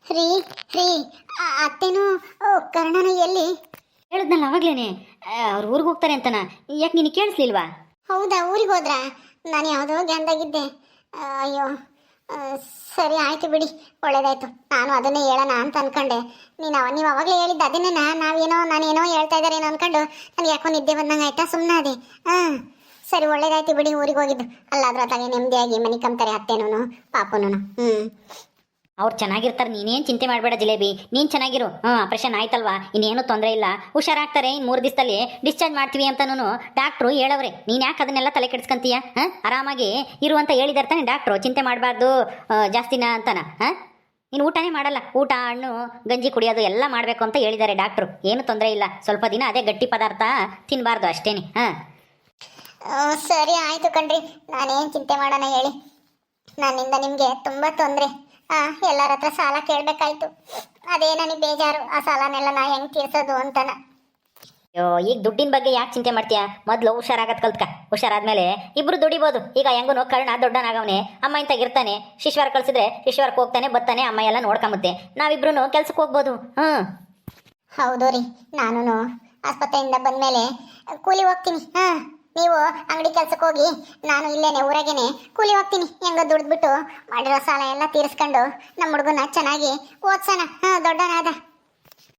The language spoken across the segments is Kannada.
ರೀ ರೀ ಅತ್ತೆನೂ ಕರ್ಣನು ಎಲ್ಲಿ? ಹೇಳಿದ್ನಲ್ಲ ಅವಾಗ್ಲೇನೆ ಅವ್ರು ಊರಿಗೆ ಹೋಗ್ತಾರೆ ಅಂತನ. ಯಾಕೆ ನಿನಗೆ ಕೇಳಿಸ್ಲಿಲ್ವಾ? ಹೌದಾ, ಊರಿಗೆ ಹೋದ್ರಾ? ನಾನು ಯಾವುದೋ ಗ್ಯಾಂದಾಗಿದ್ದೆ. ಅಯ್ಯೋ, ಸರಿ ಆಯ್ತು ಬಿಡಿ, ಒಳ್ಳೇದಾಯ್ತು. ನಾನು ಅದನ್ನೇ ಹೇಳೋಣ ಅಂತ ಅನ್ಕೊಂಡೆ. ನೀವು ಅವಾಗಲೇ ಹೇಳಿದ್ದು ಅದನ್ನೇ. ನಾನೇನೋ ಹೇಳ್ತಾ ಇದ್ದಾರೇನೋ ಅನ್ಕೊಂಡು ನನಗೆ ಯಾಕೋ ನಿದ್ದೆ ಬಂದಂಗೆ ಆಯ್ತಾ, ಸುಮ್ಮನೆ ಅದೇ. ಸರಿ, ಒಳ್ಳೇದಾಯ್ತು ಬಿಡಿ ಊರಿಗೆ ಹೋಗಿದ್ದು. ಅಲ್ಲಾದ್ರೂ ಅತ್ತಾಗೆ ನೆಮ್ಮದಿಯಾಗಿ ಮನೆ ಕಂತಾರೆ ಅತ್ತೇನೂ ಪಾಪನೂ. ಅವ್ರು ಚೆನ್ನಾಗಿರ್ತಾರೆ, ನೀನೇನು ಚಿಂತೆ ಮಾಡಬೇಡ ಜಿಲೇಬಿ, ನೀನು ಚೆನ್ನಾಗಿರು. ಆಪ್ರೇಷನ್ ಆಯ್ತಲ್ವಾ, ಇನ್ನೇನು ತೊಂದರೆ ಇಲ್ಲ, ಹುಷಾರಾಗ್ತಾರೆ. ಇನ್ನು 3 ದಿವಸದಲ್ಲಿ ಡಿಸ್ಚಾರ್ಜ್ ಮಾಡ್ತೀವಿ ಅಂತನೂ ಡಾಕ್ಟ್ರು ಹೇಳವ್ರೆ. ನೀನು ಯಾಕೆ ಅದನ್ನೆಲ್ಲ ತಲೆ ಕೆಡಿಸ್ಕೊಂತೀಯ? ಆರಾಮಾಗಿ ಇರುವಂತ ಹೇಳಿದಾರೆ ತಾನೆ ಡಾಕ್ಟ್ರು, ಚಿಂತೆ ಮಾಡಬಾರ್ದು ಜಾಸ್ತಿನ ಅಂತನ. ನೀನು ಊಟನೇ ಮಾಡಲ್ಲ, ಊಟ ಹಣ್ಣು ಗಂಜಿ ಕುಡಿಯೋದು ಎಲ್ಲ ಮಾಡಬೇಕು ಅಂತ ಹೇಳಿದ್ದಾರೆ ಡಾಕ್ಟ್ರು. ಏನು ತೊಂದರೆ ಇಲ್ಲ, ಸ್ವಲ್ಪ ದಿನ ಅದೇ ಗಟ್ಟಿ ಪದಾರ್ಥ ತಿನ್ನಬಾರ್ದು ಅಷ್ಟೇನೆ. ಸರಿ ಆಯ್ತು ಕಣ್ರಿ, ನಾನೇನು ಚಿಂತೆ ಮಾಡೋಣ ಹೇಳಿ. ನನ್ನಿಂದ ನಿಮಗೆ ತುಂಬ ತೊಂದರೆ. ಎಲ್ಲರ ಹತ್ರ ಸಾಲ ಕೇಳಬೇಕಾಯ್ತು. ಅದೇ ನನಗೆ ಬೇಜಾರು, ಆ ಸಾಲನೆಲ್ಲ ನಾ ಹೆಂಗೆ ತೀರ್ಸೋದು ಅಂತನ. ಅಯ್ಯೋ, ಈಗ ದುಡ್ಡಿನ ಬಗ್ಗೆ ಯಾಕೆ ಚಿಂತೆ ಮಾಡ್ತೀಯಾ? ಮೊದಲು ಹುಷಾರಾಗತ್ ಕಲ್ತ್ಕ. ಹುಷಾರಾದ್ಮೇಲೆ ಇಬ್ರು ದುಡಿಬೋದು. ಈಗ ಹೆಂಗೂ ಕರ್ಣ ದೊಡ್ಡನಾಗವನೆ, ಅಮ್ಮ ಇಂತಾಗಿರ್ತಾನೆ. ಶಿಶ್ವರ್ ಕಳ್ಸಿದ್ರೆ ಶಿಶ್ವರ್ಗೆ ಹೋಗ್ತಾನೆ, ಬರ್ತಾನೆ, ಅಮ್ಮ ಎಲ್ಲ ನೋಡ್ಕೊಂಬತ್ತೆ. ನಾವಿಬ್ರು ಕೆಲ್ಸಕ್ಕೆ ಹೋಗ್ಬೋದು. ಹೌದು ರೀ, ನಾನು ಆಸ್ಪತ್ರೆಯಿಂದ ಬಂದಮೇಲೆ ಕೂಲಿ ಹೋಗ್ತೀನಿ. ನೀವು ಅಂಗಡಿ ಕೆಲ್ಸಕ್ಕೆ ಹೋಗಿ, ನಾನು ಇಲ್ಲೇನೆ ಊರಾಗೇನೆ ಕೂಲಿ ಹೋಗ್ತೀನಿ. ಹೆಂಗ ದುಡ್ದ್ಬಿಟ್ಟು ಮಾಡಿರೋ ಸಾಲ ಎಲ್ಲ ತೀರಿಸ್ಕೊಂಡು ನಮ್ಮ ಹುಡುಗನ ಚೆನ್ನಾಗಿ ಓದ್ಸೋಣ, ದೊಡ್ಡನಾದ.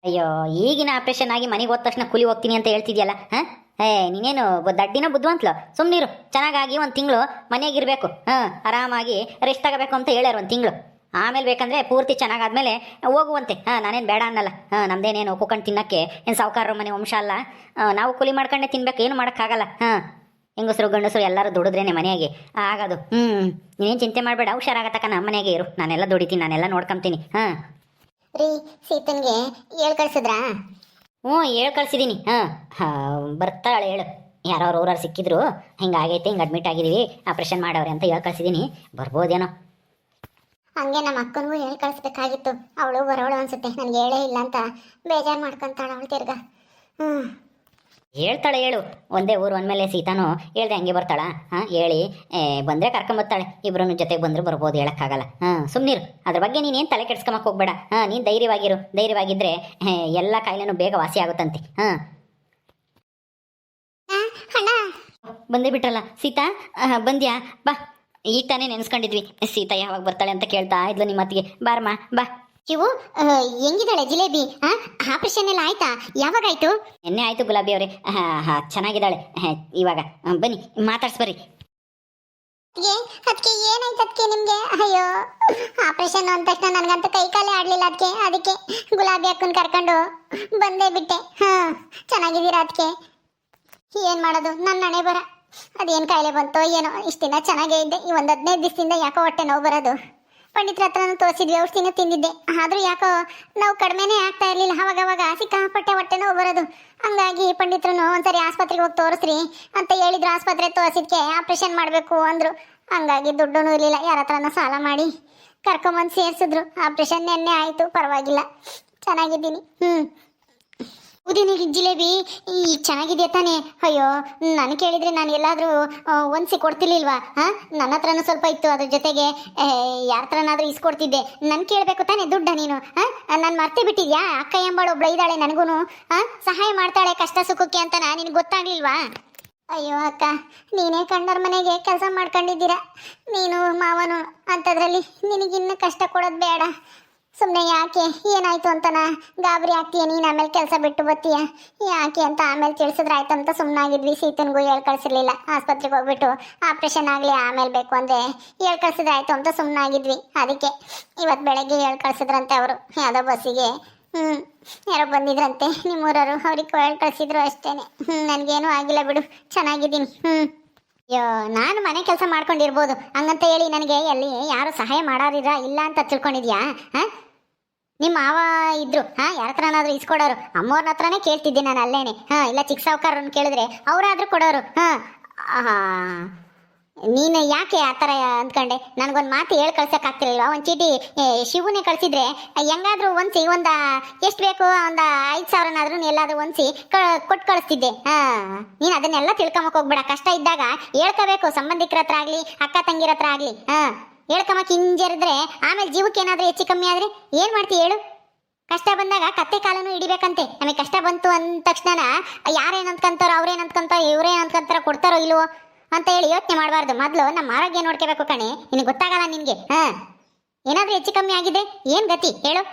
ಅಯ್ಯೋ, ಈಗಿನ ಆಪರೇಷನ್ ಆಗಿ ಮನೆಗೆ ಹೋದ ತಕ್ಷಣ ಕೂಲಿ ಹೋಗ್ತೀನಿ ಅಂತ ಹೇಳ್ತಿದ್ಯಲ್ಲ. ನೀನೇನು ದಡ್ಡಿನ ಬುದ್ಧಿವಂತಲು? ಸುಮ್ಮನಿರು. ಚೆನ್ನಾಗಾಗಿ 1 ತಿಂಗಳು ಮನೆಯಾಗಿರ್ಬೇಕು. ಆರಾಮಾಗಿ ರೆಸ್ಟ್ ತಗೋಬೇಕು ಅಂತ ಹೇಳ್ಯಾರ 1 ತಿಂಗಳು. ಆಮೇಲೆ ಬೇಕಂದ್ರೆ ಪೂರ್ತಿ ಚೆನ್ನಾಗಾದ್ಮೇಲೆ ಹೋಗುವಂತೆ. ನಾನೇನು ಬೇಡ ಅನ್ನಲ್ಲ. ನಮ್ದೇನೇನು ಕುಕ್ಕಂಡು ತಿನ್ನಕ್ಕೆ ಏನು ಸಾವುಕಾರರ ಮನೆ ವಂಶ ಅಲ್ಲ. ನಾವು ಕೂಲಿ ಮಾಡ್ಕೊಂಡೆ ತಿನ್ಬೇಕು, ಏನು ಮಾಡೋಕ್ಕಾಗಲ್ಲ. ಹೆಂಗಸರು ಗಂಡಸರು ಎಲ್ಲರೂ ದುಡಿದ್ರೇನೆ ಮನೆಯಾಗೆ ಆಗೋದು. ನೀನೇನು ಚಿಂತೆ ಮಾಡಬೇಡ, ಹುಷಾರಾಗತ್ತಕ್ಕ. ನಮ್ಮ ಮನೆಯಾಗೆ ಇರು, ನಾನೆಲ್ಲ ದುಡಿತೀನಿ, ನಾನೆಲ್ಲ ನೋಡ್ಕೊಂತೀನಿ. ರೀ, ಸೀತನ್ಗೆ ಹೇಳ್ ಕಳ್ಸಿದ್ರಾ? ಹೇಳ್ ಕಳ್ಸಿದ್ದೀನಿ. ಬರ್ತಾಳೆ ಹೇಳು. ಯಾರೋ ಊರವ್ರು ಸಿಕ್ಕಿದ್ರು, ಹಿಂಗಾಗೈತೆ, ಹಿಂಗೆ ಅಡ್ಮಿಟ್ ಆಗಿದ್ದೀವಿ, ಆಪ್ರೇಷನ್ ಮಾಡವ್ರೆ ಅಂತ ಹೇಳ್ ಕಳ್ಸಿದ್ದೀನಿ. ಬರ್ಬೋದೇನೋ. ಹಂಗೆ ನಮ್ಮ ಅಕ್ಕನಿಗೂ ಹೇಳಿ ಕಳಿಸ್ಬೇಕಾಗಿತ್ತು. ಅವಳು ಬರೋಳು ಅನ್ಸುತ್ತೆ, ನನಗೆ ಹೇಳೇ ಇಲ್ಲ ಅಂತ ಬೇಜಾರು ಮಾಡ್ಕೊಂತಾಳ ಅವಳು ತಿರ್ಗ. ಹೇಳ್ತಾಳೆ ಹೇಳು. ಒಂದೇ ಊರು ಅಂದಮೇಲೆ ಸೀತಾನು ಹೇಳ್ದೆ ಹಂಗೆ ಬರ್ತಾಳ. ಹೇಳಿ ಬಂದರೆ ಕರ್ಕೊಂಬರ್ತಾಳೆ. ಇಬ್ಬರೂ ಜೊತೆಗೆ ಬಂದರೂ ಬರ್ಬೋದು, ಹೇಳೋಕ್ಕಾಗಲ್ಲ. ಸುಮ್ಮನಿರು, ಅದ್ರ ಬಗ್ಗೆ ನೀನೇನು ತಲೆ ಕೆಡ್ಸ್ಕೊಂಬಕ್ಕೆ ಹೋಗ್ಬೇಡ. ನೀನು ಧೈರ್ಯವಾಗಿರು. ಧೈರ್ಯವಾಗಿದ್ದರೆ ಎಲ್ಲ ಕಾಯಿಲೆನೂ ಬೇಗ ವಾಸಿ ಆಗುತ್ತಂತೆ. ಬಂದೇ ಬಿಟ್ರಲ್ಲ ಸೀತಾ, ಬಂದ್ಯಾ? ಬಾ. ಈಗ ತಾನೇ ನೆನೆಸ್ಕೊಂಡಿದ್ವಿ, ಸೀತಾ ಯಾವಾಗ ಬರ್ತಾಳೆ ಅಂತ ಕೇಳ್ತಾ ಇದ್ಲು ನಿಮ್ಮ ಅತ್ತಿಗೆ. ಬಾರಮ್ಮ ಬಾ. ಇವು ಹೆಂಗಿದ್ದಾಳೆ ಜಿಲೇಬಿ? ಆಪರೇಷನ್ ಎಲ್ಲ ಆಯ್ತಾ? ಯಾವಾಗಾಯ್ತು? ಎನ್ನೆ ಆಯ್ತು ಗುಲಾಬಿ ಅವರೇ. ಚೆನ್ನಾಗಿದ್ದಾಳೆ ಇವಾಗ. ಬನ್ನಿ ಮಾತಾಡ್ಸ್ಬರ್ರಿ. ಅದಕ್ಕೆ ಏನಾಯ್ತು ಅದಕ್ಕೆ ನಿಮ್ಗೆ? ಅಯ್ಯೋ, ಆಪರೇಷನ್ ಅಂದ ತಕ್ಷಣ ನನಗಂತೂ ಕೈ ಕಾಲೇ ಆಡ್ಲಿಲ್ಲ. ಅದಕ್ಕೆ ಗುಲಾಬಿ ಅಕ್ಕನ ಕರ್ಕೊಂಡು ಬಂದೇ ಬಿಟ್ಟೆ. ಚೆನ್ನಾಗಿದ್ದೀರಾ? ಅದಕ್ಕೆ ಏನ್ ಮಾಡೋದು, ನನ್ನ ಹಣೆ ಬರ. ಅದೇನು ಕಾಯಿಲೆ ಬಂತೋ ಏನೋ. ಇಷ್ಟು ದಿನ ಚೆನ್ನಾಗೇ ಇದ್ದೆ, ಈ 15 ದಿವಸದಿಂದ ಯಾಕೋ ಹೊಟ್ಟೆ ನೋವು ಬರೋದು. ಪಂಡಿತರ ಹತ್ರನೂ ತೋರಿಸಿದ್ವಿ, ಔಷಧಿನೂ ತಿಂದಿದ್ದೆ, ಆದರೂ ಯಾಕೋ ನಾವು ಕಡಿಮೆನೇ ಆಗ್ತಾ ಇರಲಿಲ್ಲ. ಅವಾಗವಾಗ ಸಿಕ್ಕಾಪಟ್ಟೆ ಹೊಟ್ಟೆ ನೋವು ಬರೋದು. ಹಂಗಾಗಿ ಪಂಡಿತರು ಒಂದ್ಸರಿ ಆಸ್ಪತ್ರೆಗೆ ಹೋಗಿ ತೋರಿಸ್ರಿ ಅಂತ ಹೇಳಿದ್ರು. ಆಸ್ಪತ್ರೆ ತೋರಿಸಿದ್ಕೆ ಆಪ್ರೇಷನ್ ಮಾಡಬೇಕು ಅಂದರು. ಹಂಗಾಗಿ ದುಡ್ಡು ಇರಲಿಲ್ಲ, ಯಾರ ಹತ್ರನೂ ಸಾಲ ಮಾಡಿ ಕರ್ಕೊಂಬಂದು ಸೇರಿಸಿದ್ರು. ಆಪ್ರೇಷನ್ ನೆನ್ನೆ ಆಯಿತು, ಪರವಾಗಿಲ್ಲ, ಚೆನ್ನಾಗಿದ್ದೀನಿ. ಉದಿನಿಗೆ ಜಿಲೇಬಿ ಈಗ ಚೆನ್ನಾಗಿದೆಯಾ ತಾನೇ? ಅಯ್ಯೋ, ನಾನು ಕೇಳಿದರೆ ನಾನು ಎಲ್ಲಾದರೂ ಹೊಂದಿಸಿ ಕೊಡ್ತಿರ್ಲಿಲ್ವಾ? ನನ್ನ ಹತ್ರನೂ ಸ್ವಲ್ಪ ಇತ್ತು, ಅದ್ರ ಜೊತೆಗೆ ಯಾರ ಹತ್ರನಾದರೂ ಇಸ್ಕೊಡ್ತಿದ್ದೆ. ನಾನು ಕೇಳಬೇಕು ತಾನೇ ದುಡ್ಡ ನೀನು? ನಾನು ಮರ್ತೇ ಬಿಟ್ಟಿದ್ಯಾ? ಅಕ್ಕ ಎಂಬಾಳು ಒಬ್ಳು ಇದ್ದಾಳೆ, ನನಗೂ ಸಹಾಯ ಮಾಡ್ತಾಳೆ ಕಷ್ಟ ಸುಖಕ್ಕೆ ಅಂತ ನಿನಗೆ ಗೊತ್ತಾಗ್ಲಿಲ್ವಾ? ಅಯ್ಯೋ ಅಕ್ಕ, ನೀನೇ ಕಂಡರ ಮನೆಗೆ ಕೆಲಸ ಮಾಡ್ಕೊಂಡಿದ್ದೀರಾ, ನೀನು ಮಾವನು. ಅಂಥದ್ರಲ್ಲಿ ನಿನಗಿನ್ನೂ ಕಷ್ಟ ಕೊಡೋದು ಬೇಡ. ಸುಮ್ಮನೆ ಯಾಕೆ, ಏನಾಯ್ತು ಅಂತನ ಗಾಬರಿ ಆಗ್ತೀಯ ನೀನು? ಆಮೇಲೆ ಕೆಲಸ ಬಿಟ್ಟು ಬರ್ತೀಯ ಯಾಕೆ ಅಂತ ಆಮೇಲೆ ತಿಳಿಸಿದ್ರೆ ಆಯ್ತು ಅಂತ ಸುಮ್ಮನಾಗಿದ್ವಿ. ಸೀತನ್ಗೂ ಹೇಳಿ ಕಳಿಸಿರ್ಲಿಲ್ಲ, ಆಸ್ಪತ್ರೆಗೆ ಹೋಗ್ಬಿಟ್ಟು ಆಪ್ರೇಷನ್ ಆಗಲಿ ಆಮೇಲೆ ಬೇಕು ಅಂದರೆ ಹೇಳಿ ಕಳಿಸಿದ್ರೆ ಆಯಿತು ಅಂತ ಸುಮ್ಮನಾಗಿದ್ವಿ. ಅದಕ್ಕೆ ಇವತ್ತು ಬೆಳಗ್ಗೆ ಹೇಳಿ ಕಳಿಸಿದ್ರಂತೆ ಅವರು, ಯಾವುದೋ ಬಸ್ಸಿಗೆ ಯಾರೋ ಬಂದಿದ್ರಂತೆ ನಿಮ್ಮೂರವರು, ಅವ್ರಿಗೆ ಹೇಳಿ ಕಳಿಸಿದ್ರು ಅಷ್ಟೇ. ನನಗೇನೂ ಆಗಿಲ್ಲ ಬಿಡು, ಚೆನ್ನಾಗಿದ್ದೀನಿ. ಅಯ್ಯೋ, ನಾನು ಮನೆ ಕೆಲಸ ಮಾಡ್ಕೊಂಡಿರ್ಬೋದು ಹಂಗಂತ ಹೇಳಿ ನನಗೆ ಎಲ್ಲಿ ಯಾರು ಸಹಾಯ ಮಾಡೋರಿರ ಇಲ್ಲ ಅಂತ ತಿಳ್ಕೊಂಡಿದ್ಯಾ? ನಿಮ್ಮ ಮಾವ ಇದ್ರು, ಯಾರ ಹತ್ರನಾದ್ರೂ ಇಸ್ಕೊಡೋರು. ಅಮ್ಮವ್ರನ್ನ ಹತ್ರನೇ ಕೇಳ್ತಿದ್ದೆ ನಾನು ಅಲ್ಲೇನೆ. ಇಲ್ಲ ಚಿಕ್ಕ ಸಾವುಕಾರರನ್ನ ಕೇಳಿದ್ರೆ ಅವರಾದ್ರೂ ಕೊಡೋರು. ನೀನು ಯಾಕೆ ಆ ಥರ ಅಂದ್ಕೊಂಡೆ? ನನಗೊಂದು ಮಾತು ಹೇಳಿ ಕಳ್ಸೋಕ್ಕಾಗ್ತಿರ್ಲಿಲ್ವ? ಒಂದು ಚೀಟಿ ಶಿವನೇ ಕಳಿಸಿದ್ರೆ ಹೆಂಗಾದ್ರೂ ಹೊಂದಿಸಿ ಒಂದು ಎಷ್ಟು ಬೇಕು ಒಂದು 5,000ನಾದ್ರೂ ಎಲ್ಲಾದ್ರೂ ಹೊಂದಿಸಿ ಕೊಟ್ಟು ಕಳಿಸ್ತಿದ್ದೆ. ನೀನು ಅದನ್ನೆಲ್ಲ ತಿಳ್ಕೊಂಬಕ್ಕೆ ಹೋಗ್ಬೇಡ. ಕಷ್ಟ ಇದ್ದಾಗ ಹೇಳ್ಕೋಬೇಕು, ಸಂಬಂಧಿಕರ ಹತ್ರ ಆಗಲಿ ಅಕ್ಕ ತಂಗಿರ ಹತ್ರ ಆಗಲಿ. ಹೇಳ್ಕಮಕ್ ಹಿಂಜರಿದ್ರೆ ಆಮೇಲೆ ಜೀವಕ್ಕೆ ಏನಾದ್ರೂ ಹೆಚ್ಚು ಕಮ್ಮಿ ಆದ್ರೆ ಏನ್ ಮಾಡ್ತಿ ಹೇಳು? ಕಷ್ಟ ಬಂದಾಗ ಕತ್ತೆ ಕಾಲನು ಹಿಡಿಬೇಕಂತೆ. ನಮಗೆ ಕಷ್ಟ ಬಂತು ಅಂದ ತಕ್ಷಣ ಯಾರೇನ್ ಅಂದ್ಕಂತಾರೋ ಅವ್ರೇನ್ ಅಂದ್ಕಂತಾರೋ ಇವ್ರೇನ್ ಅಂದ್ಕಂತಾರೋ ಕೊಡ್ತಾರೋ ಇಲ್ವೋ ಅಂತ ಹೇಳಿ ಯೋಚನೆ ಮಾಡಬಾರ್ದು. ಮೊದಲು ನಮ್ಮ ಆರೋಗ್ಯ ನೋಡ್ಕೋಬೇಕು ಕಣೆ. ನಿನಗೆ ಗೊತ್ತಾಗಲ್ಲ ನಿನ್ಗೆ. ಏನಾದ್ರೂ ಹೆಚ್ಚು ಕಮ್ಮಿ ಆಗಿದೆ ಏನ್ ಗತಿ ಹೇಳು?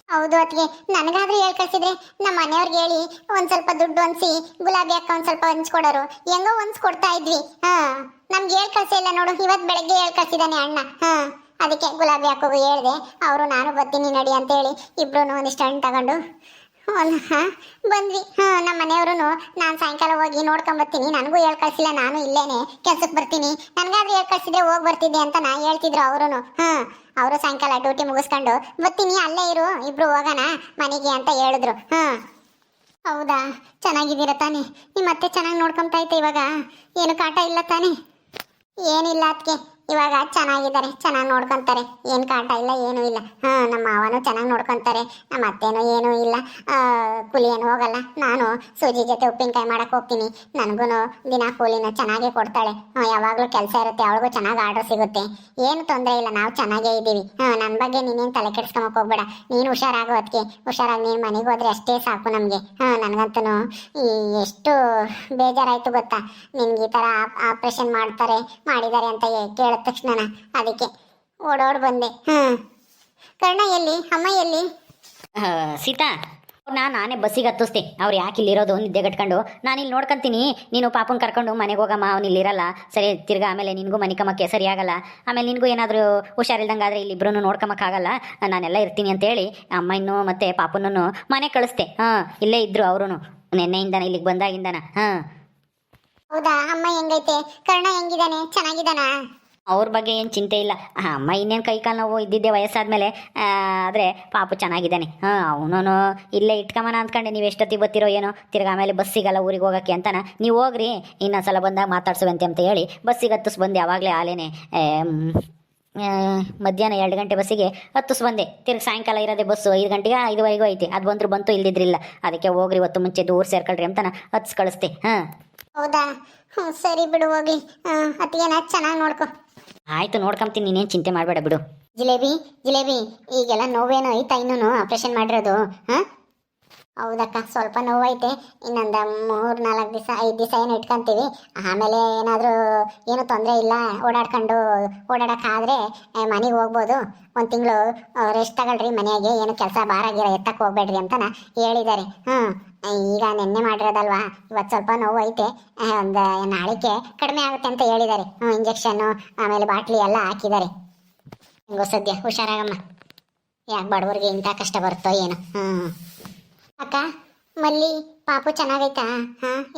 ಹೌದು ಅತ್ತಿಗೆ, ನನಗಾದ್ರೂ ಹೇಳ್ ಕಳ್ಸಿದ್ರೆ ನಮ್ಮ ಮನೆಯವ್ರಿಗೆ ಹೇಳಿ ಒಂದ್ ಸ್ವಲ್ಪ ದುಡ್ಡು ಹೊಂದ್ಸಿ ಗುಲಾಬಿ ಅಕ್ಕ ಒಂದ್ ಸ್ವಲ್ಪ ಹಂಚ್ಕೊಡೋರು. ಹೆಂಗೋ ಹೊಂಚ್ಕೊಡ್ತಾ ಇದ್ವಿ. ನಮ್ಗೆ ಹೇಳ್ ಕಳ್ಸಿಲ್ಲ ನೋಡು, ಇವತ್ ಬೆಳಗ್ಗೆ ಹೇಳ್ ಕಳ್ಸಿದಾನೆ ಅಣ್ಣ. ಅದಕ್ಕೆ ಗುಲಾಬಿ ಅಕ್ಕಗೂ ಹೇಳ್ದೆ, ಅವರು ನಾನು ಬರ್ತೀನಿ ನಡಿ ಅಂತ ಹೇಳಿ ಇಬ್ರು ಒಂದಿಷ್ಟು ಹಣ್ಣು ತಗೊಂಡು ಬಂದ್ವಿ. ನಮ್ಮ ಮನೆಯವರು ನಾನು ಸಾಯಂಕಾಲ ಹೋಗಿ ನೋಡ್ಕೊಂಬರ್ತೀನಿ, ನನಗೂ ಹೇಳ್ ಕಳ್ಸಿಲ್ಲ, ನಾನು ಇಲ್ಲೇನೆ ಕೆಲ್ಸಕ್ಕೆ ಬರ್ತೀನಿ, ನನ್ಗಾದ್ರೂ ಹೇಳ್ ಕಳ್ಸಿದ್ರೆ ಹೋಗಿ ಬರ್ತಿದ್ದೆ ಅಂತ ನಾ ಹೇಳ್ತಿದ್ರು ಅವರು. ಅವರು ಸಾಯಂಕಾಲ ಡ್ಯೂಟಿ ಮುಗಿಸ್ಕೊಂಡು ಬರ್ತೀನಿ, ಅಲ್ಲೇ ಇರು, ಇಬ್ರು ಹೋಗೋಣ ಮನೆಗೆ ಅಂತ ಹೇಳಿದ್ರು. ಹೌದಾ, ಚೆನ್ನಾಗಿದ್ದೀರ ತಾನೆ? ನಿಮ್ಮ ಅತ್ತೆ ಚೆನ್ನಾಗಿ ನೋಡ್ಕೊಂತ ಐತೆ ಇವಾಗ? ಏನು ಕಾಟ ಇಲ್ಲ ತಾನೆ? ಏನಿಲ್ಲ ಅದಕ್ಕೆ, ಇವಾಗ ಚೆನ್ನಾಗಿದ್ದಾರೆ, ಚೆನ್ನಾಗಿ ನೋಡ್ಕೊಂತಾರೆ, ಏನು ಕಾಟ ಇಲ್ಲ, ಏನೂ ಇಲ್ಲ. ನಮ್ಮ ಮಾವನು ಚೆನ್ನಾಗಿ ನೋಡ್ಕೊಂತಾರೆ, ನಮ್ಮ ಅತ್ತೇನೂ ಏನೂ ಇಲ್ಲ, ಕೂಲಿ ಏನು ಹೋಗಲ್ಲ. ನಾನು ಸೂಜಿ ಜೊತೆ ಉಪ್ಪಿನಕಾಯಿ ಮಾಡಕ್ಕೆ ಹೋಗ್ತೀನಿ, ನನಗೂ ದಿನ ಕೂಲಿನ ಚೆನ್ನಾಗೇ ಕೊಡ್ತಾಳೆ. ಯಾವಾಗಲೂ ಕೆಲಸ ಇರುತ್ತೆ, ಅವಳಿಗೂ ಚೆನ್ನಾಗಿ ಆರ್ಡರ್ ಸಿಗುತ್ತೆ, ಏನು ತೊಂದರೆ ಇಲ್ಲ, ನಾವು ಚೆನ್ನಾಗೇ ಇದ್ದೀವಿ. ನನ್ನ ಬಗ್ಗೆ ನೀನೇನು ತಲೆ ಕೆಡಿಸ್ಕೊಂಬಕ್ಕೆ ಹೋಗ್ಬೇಡ, ನೀನು ಹುಷಾರಾಗು ಅದಕ್ಕೆ, ಹುಷಾರಾಗಿ ನೀನು ಮನೆಗೆ ಹೋದ್ರೆ ಅಷ್ಟೇ ಸಾಕು ನಮಗೆ. ನನಗಂತೂ ಎಷ್ಟು ಬೇಜಾರಾಯಿತು ಗೊತ್ತಾ, ನಿನ್ಗೆ ಈ ಥರ ಆಪ್ರೇಷನ್ ಮಾಡಿದ್ದಾರೆ ಅಂತ ಕೇಳಿದ ತಕ್ಷಣ. ಅದಕ್ಕೆ ಓಡೋಡ್ ಬಂದೆ. ಕರ್ಣ ಎಲ್ಲಿ, ಅಮ್ಮ ಎಲ್ಲಿ? ಸೀತಾ, ನಾನೇ ಬಸ್ಸಿಗೆ ಹತ್ತಿಸ್ತೆ. ಅವ್ರು ಯಾಕೆ ಇಲ್ಲಿರೋದು ನಿದ್ದೆ ಗಟ್ಕೊಂಡು, ನಾನು ಇಲ್ಲಿ ನೋಡ್ಕೊಂತೀನಿ, ನೀನು ಪಾಪನ್ ಕರ್ಕೊಂಡು ಮನೆಗೆ ಹೋಗಮ್ಮ, ಅವ್ನು ಇಲ್ಲಿರಲ್ಲ ಸರಿ. ತಿರ್ಗಾ ಆಮೇಲೆ ನಿನಗೂ ಮನೆ ಕಮ್ಮಕ್ಕೆ ಸರಿ ಆಗಲ್ಲ, ಆಮೇಲೆ ನಿನಗೂ ಏನಾದರೂ ಹುಷಾರಿಲ್ದಂಗೆ ಆದರೆ ಇಲ್ಲಿಬ್ರು ನೋಡ್ಕೊಂಬಕ್ಕಾಗಲ್ಲ, ನಾನೆಲ್ಲ ಇರ್ತೀನಿ ಅಂತೇಳಿ ಅಮ್ಮನೂ ಮತ್ತು ಪಾಪನೂ ಮನೆ ಕಳಿಸ್ತೆ. ಇಲ್ಲೇ ಇದ್ರು ಅವರು ನೆನ್ನೆಯಿಂದನ, ಇಲ್ಲಿಗೆ ಬಂದಾಗಿಂದನ. ಹೌದಾ? ಅಮ್ಮ ಹೆಂಗೈತೆ? ಕರ್ಣ ಹೆಂಗಿದಾನೆ? ಚೆನ್ನಾಗಿದ್ದಾನ? ಅವ್ರ ಬಗ್ಗೆ ಏನು ಚಿಂತೆ ಇಲ್ಲ. ಅಮ್ಮ ಇನ್ನೇನು ಕೈ ಕಾಲು ನೋವು ಇದ್ದಿದ್ದೆ ವಯಸ್ಸಾದ್ಮೇಲೆ, ಆದರೆ ಪಾಪು ಚೆನ್ನಾಗಿದ್ದಾನೆ. ಅವನು ಇಲ್ಲೇ ಇಟ್ಕೊಂಬನ ಅಂದ್ಕೊಂಡೆ, ನೀವು ಎಷ್ಟೊತ್ತಿಗೆ ಬರ್ತಿರೋ ಏನೋ, ತಿರ್ಗಿ ಆಮೇಲೆ ಬಸ್ ಸಿಗಲ್ಲ ಊರಿಗೆ ಹೋಗೋಕ್ಕೆ ಅಂತಾನ. ನೀವು ಹೋಗ್ರಿ, ಇನ್ನೊಂದ್ಸಲ ಬಂದಾಗ ಮಾತಾಡ್ಸುವಂತೆ ಅಂತ ಹೇಳಿ ಬಸ್ಸಿಗೆ ಹತ್ತಿಸ್ ಬಂದೆ. ಆವಾಗಲೇ ಆಲೇನೆ ಮಧ್ಯಾಹ್ನ 2 ಗಂಟೆ ಬಸ್ಸಿಗೆ ಹತ್ತಿಸ್ ಬಂದೆ. ತಿರ್ಗಿ ಸಾಯಂಕಾಲ ಇರೋದೆ ಬಸ್ಸು 5 ಗಂಟೆಗೆ 5:15 ಐತಿ. ಅದು ಬಂತು ಇಲ್ದಿದ್ರಿಲ್ಲ, ಅದಕ್ಕೆ ಹೋಗ್ರಿ ಇವತ್ತು ಮುಂಚೆ ದೂರ ಸೇರ್ಕೊಳ್ರಿ ಅಂತಾನ ಹತ್ಸ್ ಕಳಿಸ್ತೆ. ಹೌದಾ? ಸರಿ ಬಿಡು, ಹೋಗ್ಲಿ. ಅತ್ತಿಗೆನ ಚೆನ್ನಾಗಿ ನೋಡ್ಕೊ. ಆಯ್ತು, ನೋಡ್ಕೊಂತೀನಿ, ನೀನೇನು ಚಿಂತೆ ಮಾಡಬೇಡ ಬಿಡು. ಜಿಲೇಬಿ ಈಗೆಲ್ಲ ನೋವೇನೋ ಐತಾ? ಇನ್ನೂ ಆಪ್ರೇಷನ್ ಮಾಡಿರೋದು? ಹೌದಕ್ಕ, ಸ್ವಲ್ಪ ನೋವೈತೆ. ಇನ್ನೊಂದು 3-4 ದಿವಸ 5 ದಿವಸ ಏನು ಇಟ್ಕೊಂತೀವಿ, ಆಮೇಲೆ ಏನಾದರೂ ಏನು ತೊಂದರೆ ಇಲ್ಲ, ಓಡಾಡೋಕ್ಕಾದರೆ ಮನೆಗೆ ಹೋಗ್ಬೋದು. 1 ತಿಂಗಳು ರೆಸ್ಟ್ ತಗೊಳ್ರಿ ಮನೆಯಾಗೆ, ಏನು ಕೆಲಸ ಭಾರಾಗಿರ ಎತ್ತಕ್ಕೆ ಹೋಗ್ಬೇಡ್ರಿ ಅಂತ ಹೇಳಿದ್ದಾರೆ. ಈಗ ನೆನ್ನೆ ಮಾಡಿರೋದಲ್ವಾ, ಇವತ್ತು ಸ್ವಲ್ಪ ನೋವು ಐತೆ, ಒಂದು ನಾಳೆಗೆ ಕಡಿಮೆ ಆಗುತ್ತೆ ಅಂತ ಹೇಳಿದ್ದಾರೆ. ಇಂಜೆಕ್ಷನ್ನು ಆಮೇಲೆ ಬಾಟ್ಲಿ ಎಲ್ಲ ಹಾಕಿದ್ದಾರೆ. ಹೆಂಗೋ ಸದ್ಯ ಹುಷಾರಾಗಮ್ಮ, ಯಾಕೆ ಬಡವ್ರಿಗೆ ಇಂಥ ಕಷ್ಟ ಬರುತ್ತೋ ಏನೋ. ಅಕ್ಕ, ಮಲ್ಲಿ ಪಾಪು ಚೆನ್ನಾಗೈತಾ?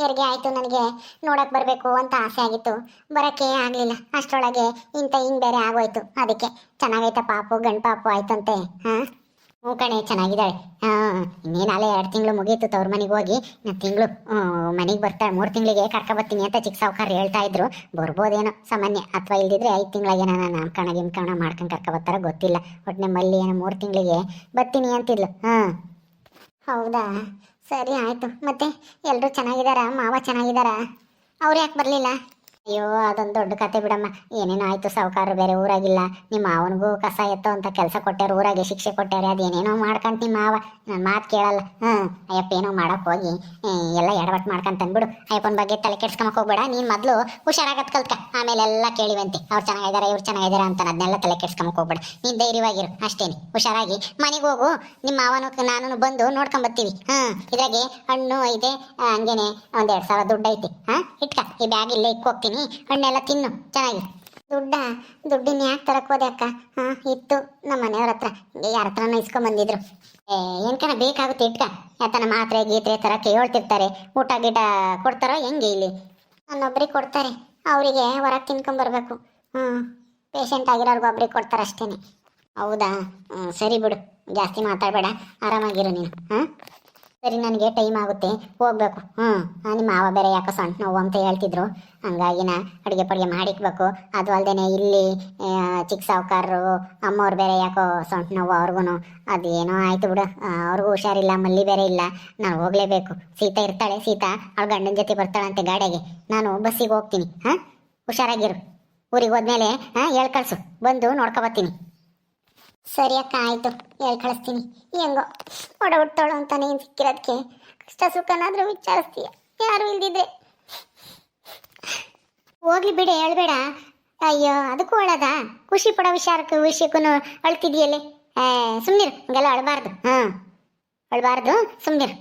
ಹೆರಿಗೆ ಆಯಿತು, ನನಗೆ ನೋಡಕ್ಕೆ ಬರಬೇಕು ಅಂತ ಆಸೆ ಆಗಿತ್ತು, ಬರೋಕ್ಕೆ ಆಗಲಿಲ್ಲ. ಅಷ್ಟರೊಳಗೆ ಹಿಂಗೆ ಬೇರೆ ಆಗೋಯ್ತು. ಅದಕ್ಕೆ ಚೆನ್ನಾಗೈತಾ ಪಾಪು? ಗಂಡು ಪಾಪು ಆಯ್ತಂತೆ? ಹ್ಞೂ ಕಣೆ, ಚೆನ್ನಾಗಿದ್ದಾಳೆ. ಇನ್ನೇನಾಲೆ 2 ತಿಂಗಳು ಮುಗೀತು ತವ್ರ ಮನೆಗೆ ಹೋಗಿ, ನಾನು ತಿಂಗಳು ಮನೆಗೆ ಬರ್ತಾಳೆ. 3 ತಿಂಗಳಿಗೆ ಕರ್ಕೊಬರ್ತೀನಿ ಅಂತ ಚಿಕ್ಕ ಸಾವುಕಾರ ಹೇಳ್ತಾ ಇದ್ರು. ಬರ್ಬೋದೇನೋ ಸಾಮಾನ್ಯ, ಅಥವಾ ಇಲ್ದಿದ್ರೆ 5 ತಿಂಗಳಿಗೆ ನಾನು ನಾಮಕರಣ ಮಾಡ್ಕೊಂಡು ಕರ್ಕೊಬರ್ತಾರ ಗೊತ್ತಿಲ್ಲ. ಒಟ್ಟಿನ ಮಲ್ಲಿ ಏನೋ 3 ತಿಂಗಳಿಗೆ ಬರ್ತೀನಿ ಅಂತಿದ್ಲು. ಹೌದಾ? ಸರಿ ಆಯಿತು. ಮತ್ತೆ ಎಲ್ಲರೂ ಚೆನ್ನಾಗಿದ್ದಾರಾ? ಮಾವ ಚೆನ್ನಾಗಿದ್ದಾರಾ? ಅವ್ರು ಯಾಕೆ ಬರಲಿಲ್ಲ? ಅಯ್ಯೋ, ಅದೊಂದು ದೊಡ್ಡ ಕತೆ ಬಿಡಮ್ಮ. ಏನೇನೋ ಆಯಿತು, ಸಾವುಕಾರರು ಬೇರೆ ಊರಾಗಿಲ್ಲ, ನಿಮ್ಮ ಮಾವನಿಗೂ ಕಸ ಎತ್ತೋ ಅಂತ ಕೆಲಸ ಕೊಟ್ಟಾರ, ಊರಾಗೆ ಶಿಕ್ಷೆ ಕೊಟ್ಟಾರೆ. ಅದೇನೇನೋ ಮಾಡ್ಕೊಂತ ನಿಮ್ಮ ಮಾವ ನನ್ನ ಮಾತು ಕೇಳಲ್ಲ. ಅಯ್ಯಪ್ಪ ಏನೋ ಮಾಡಕ್ಕೆ ಹೋಗಿ ಎಲ್ಲ ಎಡವಟ್ಟು ಮಾಡ್ಕೊಂತ ಅಂದ್ಬಿಡು. ಅಯ್ಯಪ್ಪನ ಬಗ್ಗೆ ತಲೆ ಕೆಡ್ಸ್ಕೊಂಬಕ್ಕೆ ಹೋಗ್ಬೇಡ. ನೀನು ಮೊದಲು ಹುಷಾರಾಗತ್ತೆ ಕಲ್ತ್ಕ, ಆಮೇಲೆ ಎಲ್ಲ ಕೇಳಿವಂತೆ ಅವ್ರು ಚೆನ್ನಾಗಿದ್ದಾರೆ ಇವ್ರು ಚೆನ್ನಾಗಿದ್ದಾರೆ ಅಂತ. ಅದನ್ನೆಲ್ಲ ತಲೆ ಕೆಡ್ಸ್ಕೊಂಬಕ್ಕೆ ಹೋಗ್ಬೇಡ. ನೀನು ಧೈರ್ಯವಾಗಿರು ಅಷ್ಟೇನೆ. ಹುಷಾರಾಗಿ ಮನೆಗೆ ಹೋಗು, ನಿಮ್ಮ ಮಾವನು ನಾನು ಬಂದು ನೋಡ್ಕೊಂಬರ್ತೀವಿ. ಇದ್ರಾಗೆ ಹಣ್ಣು ಐತೆ, ಹಂಗೇನೆ 1-2 ಸಾವಿರ ದುಡ್ಡು ಐತೆ. ಇಟ್ಕ, ಈ ಬ್ಯಾಗ್ ಇಲ್ಲೇ ಇಕ್ಕೋಗ್ತೀನಿ, ಹಣ್ಣೆಲ್ಲ ತಿನ್ನು ಚೆನ್ನಾಗಿ. ದುಡ್ಡಿನ ಯಾಕೆ ತರಕ್ಕೆ ಹೋದೆ ಅಕ್ಕ? ಇತ್ತು ನಮ್ಮ ಮನೆಯವ್ರ ಹತ್ರ, ಯಾರ ಹತ್ರನೂ ಇಸ್ಕೊಂಬಂದಿದ್ರು. ಏನ್ಕನ ಬೇಕಾಗುತ್ತೆ ಇಟ್ಕ. ಯಾತನ ಮಾತ್ರೆ ಗೀತ್ರೆ ತರಕ್ಕೆ ಹೇಳ್ತಿರ್ತಾರೆ. ಊಟ ಗೀಟ ಕೊಡ್ತಾರೋ ಹೆಂಗೆ? ಇಲ್ಲಿ ನನ್ನೊಬ್ರಿಗೆ ಕೊಡ್ತಾರೆ, ಅವರಿಗೆ ಹೊರಗೆ ತಿನ್ಕೊಂಬರ್ಬೇಕು. ಪೇಷಂಟ್ ಆಗಿರೋರ್ಗೆ ಒಬ್ರಿಗೆ ಕೊಡ್ತಾರೆ ಅಷ್ಟೇನೆ. ಹೌದಾ? ಸರಿ ಬಿಡು, ಜಾಸ್ತಿ ಮಾತಾಡಬೇಡ, ಆರಾಮಾಗಿರು ನೀನು. ಸರಿ, ನನಗೆ ಟೈಮ್ ಆಗುತ್ತೆ, ಹೋಗ್ಬೇಕು. ನಿಮ್ಮ ಮಾವ ಬೇರೆ ಯಾಕೋ ಸೊಂಟ ನೋವು ಅಂತ ಹೇಳ್ತಿದ್ರು, ಹಂಗಾಗಿ ನಾ ಅಡುಗೆ ಪಡುಗೆ ಮಾಡಿಕ್ಬೇಕು. ಅದು ಅಲ್ಲದೆ ಇಲ್ಲಿ ಚಿಕ್ಕ ಸಾವುಕಾರರು ಅಮ್ಮವ್ರು ಬೇರೆ ಯಾಕೋ ಸೊಂಟ ನೋವು ಅವ್ರಿಗೂ. ಅದೇನೋ ಆಯ್ತು ಬಿಡು, ಅವ್ರಿಗೂ ಹುಷಾರಿಲ್ಲ, ಮಲ್ಲಿ ಬೇರೆ ಇಲ್ಲ, ನಾನು ಹೋಗಲೇಬೇಕು. ಸೀತಾ ಇರ್ತಾಳೆ, ಸೀತಾ ಅವಳ ಗಂಡನ ಜೊತೆ ಬರ್ತಾಳಂತೆ ಗಾಡಿಗೆ, ನಾನು ಬಸ್ಸಿಗೆ ಹೋಗ್ತೀನಿ. ಹುಷಾರಾಗಿರು. ಊರಿಗೆ ಹೋದ್ಮೇಲೆ ಹೇಳ್ ಕಳ್ಸು, ಬಂದು ನೋಡ್ಕೊಬತ್ತೀನಿ. ಸರಿ ಅಕ್ಕ, ಆಯಿತು, ಹೇಳ್ ಕಳಿಸ್ತೀನಿ. ಹೆಂಗೋ ಒಡ ಹುಟ್ಟೋಳು ಅಂತ ನೀನು ಸಿಕ್ಕಿರೋದಕ್ಕೆ ಕಷ್ಟ ಸುಖನಾದರೂ ವಿಚಾರಿಸ್ತೀಯ, ಯಾರು ಇಲ್ದಿದ್ರೆ. ಹೋಗ್ಲಿ ಬಿಡಿ, ಹೇಳ್ಬೇಡ. ಅಯ್ಯೋ, ಅದಕ್ಕೂ ಅಳದ? ಖುಷಿ ಪಡೋ ವಿಷಯಕ್ಕೂ ಅಳ್ತಿದ್ಯಲ್ಲೇ. ಸುಮ್ಮನಿರು, ಹಂಗೆಲ್ಲ ಅಳಬಾರ್ದು. ಅಳಬಾರ್ದು, ಸುಮ್ಮನಿರು.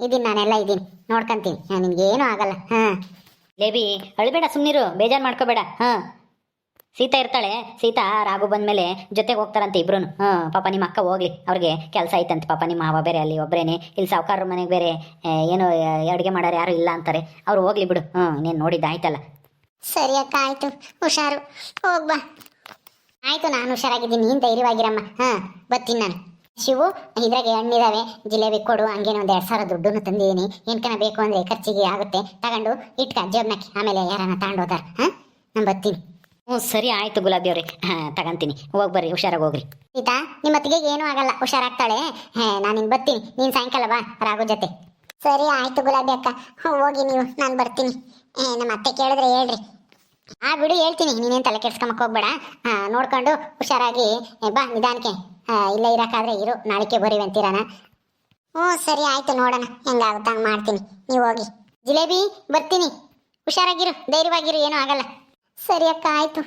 ಇದೀನಿ, ನಾನೆಲ್ಲ ಇದ್ದೀನಿ, ನೋಡ್ಕೊಂತೀನಿ, ನಿನ್ಗೇನೂ ಆಗಲ್ಲ. ಲೇಬಿ ಅಳ್ಬೇಡ, ಸುಮ್ಮನಿರು, ಬೇಜಾರು ಮಾಡ್ಕೋಬೇಡ. ಸೀತಾ ಇರ್ತಾಳೆ, ಸೀತಾ ರಾಘು ಬಂದ್ಮೇಲೆ ಜೊತೆಗೆ ಹೋಗ್ತಾರಂತೆ ಇಬ್ರು. ಪಾಪ ನಿಮ್ಮ ಅಕ್ಕ ಹೋಗ್ಲಿ, ಅವ್ರಿಗೆ ಕೆಲಸ ಐತಂತೆ. ಪಾಪ ನಿಮ್ಮ ಮಾವ ಬೇರೆ ಅಲ್ಲಿ ಒಬ್ಬರೇನೆ, ಇಲ್ಲಿ ಸಾವುಕಾರರ ಮನೆಗೆ ಬೇರೆ ಏನು ಅಡುಗೆ ಮಾಡೋರು ಯಾರು ಇಲ್ಲ ಅಂತಾರೆ. ಅವ್ರು ಹೋಗ್ಲಿ ಬಿಡು. ನೀನು ನೋಡಿದ್ದಾಯ್ತಲ್ಲ. ಸರಿ ಅಕ್ಕ, ಆಯಿತು, ಹುಷಾರು, ಹೋಗ್ಬಾ. ಆಯಿತು, ನಾನು ಹುಷಾರಾಗಿದ್ದೀನಿ, ನೀನು ಧೈರ್ಯವಾಗಿರಮ್ಮ. ಬರ್ತೀನಿ ನಾನು. ಶಿವು, ಇದ್ರಾಗೆ ಹಣ್ಣಿದಾವೆ, ಜಿಲೇಬಿ ಕೊಡು. ಹಂಗೇನು ಒಂದು 2,000 ದುಡ್ಡನ್ನು ತಂದಿದ್ದೀನಿ. ಏನ್ಕನ ಬೇಕು ಅಂದರೆ ಖರ್ಚಿಗೆ ಆಗುತ್ತೆ, ತಗೊಂಡು ಇಟ್ಕ ಜೇಬ್ನಾಕಿ. ಆಮೇಲೆ ಯಾರನ್ನ ತಗೊಂಡೋದಾರ. ನಾನು ಬರ್ತೀನಿ. ಸರಿ ಆಯಿತು ಗುಲಾಬಿ ಅವ್ರೆ, ತಗೊಂತೀನಿ. ಹೋಗಿ ಬರ್ರಿ, ಹುಷಾರಾಗಿ ಹೋಗ್ರಿ. ಸೀತಾ, ನಿಮ್ಮ ಅತ್ತಿಗೆ ಏನೂ ಆಗಲ್ಲ, ಹುಷಾರಾಗ್ತಾಳೆ. ನಾನು ಇನ್ನು ಬರ್ತೀನಿ, ನೀನು ಸಾಯಂಕಾಲ ಬಾ ರಾಘು ಜೊತೆ. ಸರಿ ಆಯಿತು ಗುಲಾಬಿ ಅಕ್ಕ, ಹೋಗಿ ನೀವು, ನಾನು ಬರ್ತೀನಿ. ನಮ್ಮ ಅತ್ತೆ ಕೇಳಿದ್ರೆ ಹೇಳ್ರಿ. ಬಿಡು, ಹೇಳ್ತೀನಿ, ನೀನೇನು ತಲೆ ಕೆಡ್ಸ್ಕೊಂಬಕ್ಕೆ ಹೋಗ್ಬೇಡ. ನೋಡ್ಕೊಂಡು ಹುಷಾರಾಗಿ ಬಾ, ನಿಧಾನಕ್ಕೆ. ಇಲ್ಲೇ ಇರೋಕ್ಕಾದ್ರೆ ಇರು, ನಾಳಿಕೆ ಬರೀವಿ ಅಂತೀರಾನ. ಸರಿ ಆಯಿತು, ನೋಡೋಣ ಹೆಂಗಾಗುತ್ತೆ ಹಂಗೆ ಮಾಡ್ತೀನಿ. ನೀವು ಹೋಗಿ. ಜಿಲೇಬಿ, ಬರ್ತೀನಿ, ಹುಷಾರಾಗಿರು, ಧೈರ್ಯವಾಗಿರು, ಏನೂ ಆಗಲ್ಲ. ಸರಿ ಅಕ್ಕ, ಆಯಿತು.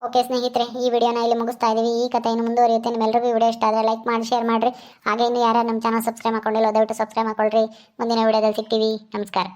ಓಕೆ ಸ್ನೇಹಿತರೆ, ಈ ವಿಡಿಯೋನ ಇಲ್ಲಿ ಮುಗಿಸ್ತಾ ಇದ್ದೀವಿ. ಈ ಕಥೆಯನ್ನು ಮುಂದುವರಿಯುತ್ತೆ. ನಿಮ್ಮೆಲ್ಲರಿಗೂ ಈ ವಿಡಿಯೋ ಇಷ್ಟ ಆದರೆ ಲೈಕ್ ಮಾಡಿ, ಶೇರ್ ಮಾಡಿರಿ. ಹಾಗೆ ಇನ್ನು ಯಾರು ನಮ್ಮ ಚಾನಲ್ ಸಬ್ಸ್ಕ್ರೈಬ್ ಮಾಡ್ಕೊಂಡಿಲ್ಲ, ದಯವಿಟ್ಟು ಸಬ್ಸ್ಕ್ರೈಬ್ ಮಾಡ್ಕೊಳ್ರಿ. ಮುಂದಿನ ವಿಡಿಯೋದಲ್ಲಿ ಸಿಗ್ತೀವಿ. ನಮಸ್ಕಾರ.